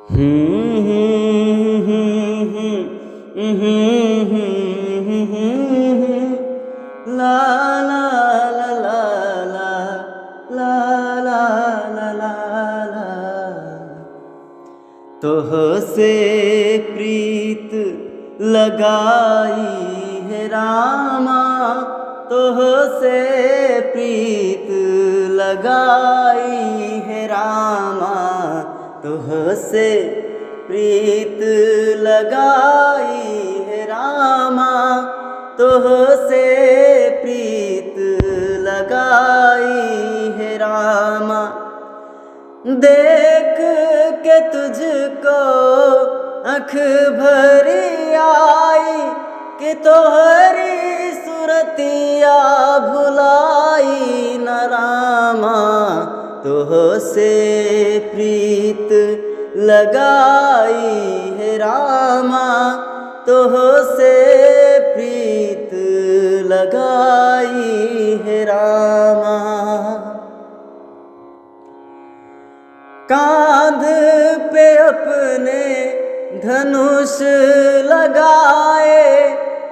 ला ला ला ला ला ला ला ला ला ला। तोह से प्रीत लगाई है रामा, तोह से प्रीत लगाई है रामा, तोह से प्रीत लगाई है रामा, तोह से प्रीत लगाई है रामा। देख के तुझको आँख भरी आई कि तोहरी सुरतिया भुलाई न रामा, तोह से प्रीत लगाई है रामा, तोह से प्रीत लगाई है रामा। कांध पे अपने धनुष लगाए,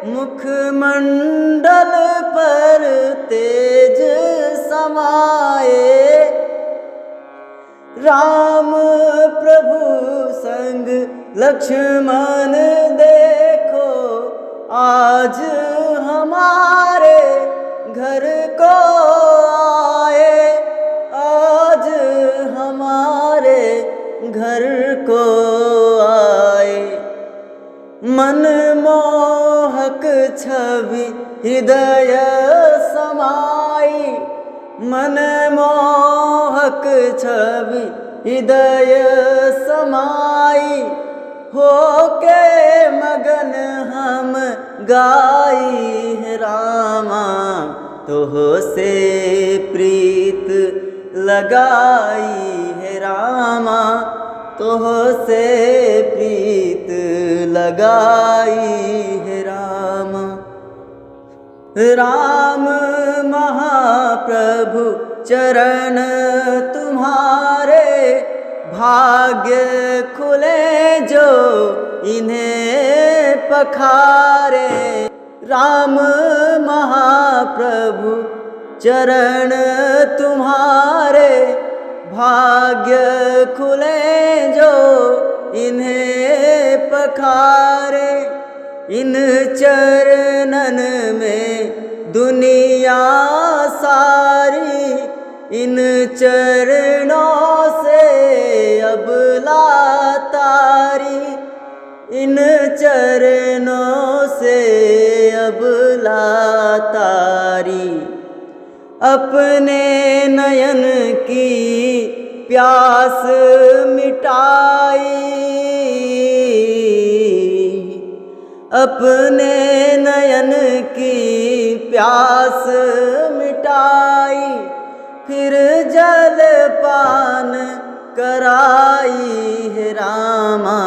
मुखमंडल पर तेज समाए, राम प्रभु संग लक्ष्मण देखो आज हमारे घर को आए, आज हमारे घर को आए। मनमोहक छवि हृदय समाई, मनमोहक छवि हृदय समाई, होके मगन हम गाई है रामा, तोह से प्रीत लगाई है रामा, तोह से प्रीत लगाई है रामा। राम महाप्रभु चरण तुम्हारे, भाग्य खुले जो इन्हें पखारे, राम महाप्रभु चरण तुम्हारे, भाग्य खुले जो इन्हें पखारे। इन चरणन में दुनिया सारी, इन चरणों से अब लातारी, इन चरणों से अब लातारी। अपने नयन की प्यास मिटाई, अपने नयन की प्यास मिटाई, फिर जल पान कराई है रामा,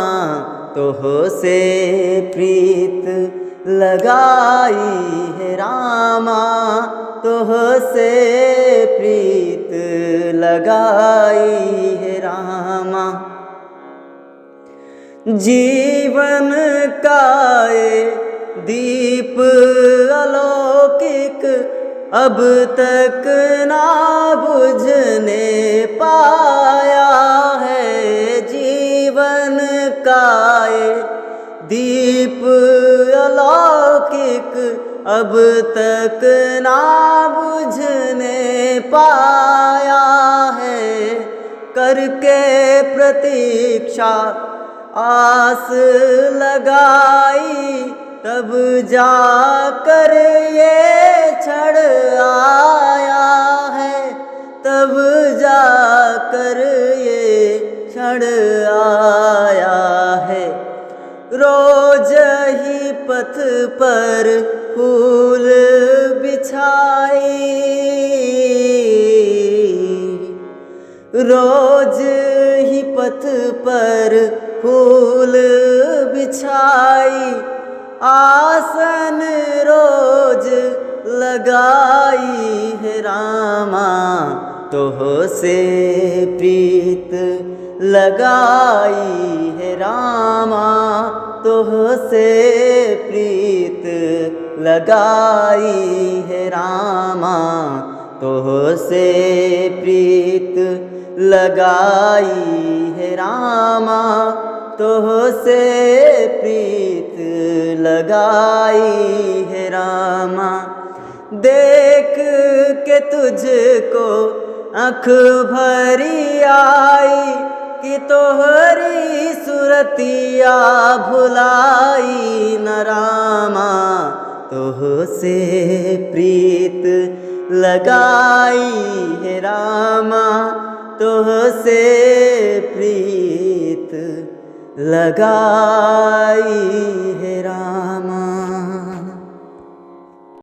तोह से प्रीत लगाई है रामा, तोह से प्रीत लगाई है रामा। जीवन का ये दीप अलौकिक अब तक ना बुझने पाया है, जीवन का ये दीप अलौकिक अब तक ना बुझने पाया है। करके प्रतीक्षा आस लगाई, तब जाकर ये क्षण आया है, तब जाकर ये क्षण आया है। रोज ही पथ पर फूल बिछाई, रोज ही पथ पर फूल बिछाई, आसन रोज लगाई है रामा, तोह से प्रीत लगाई है रामा, तोह से प्रीत लगाई है रामा, तोह से प्रीत लगाई है रामा, तोह से प्रीत लगाई है रामा। देख के तुझको आँख भरी आई कि तोहरी सुरतिया भुलाई न रामा, तोह से प्रीत लगाई है रामा, तोह से प्रीत लगाई है रामा।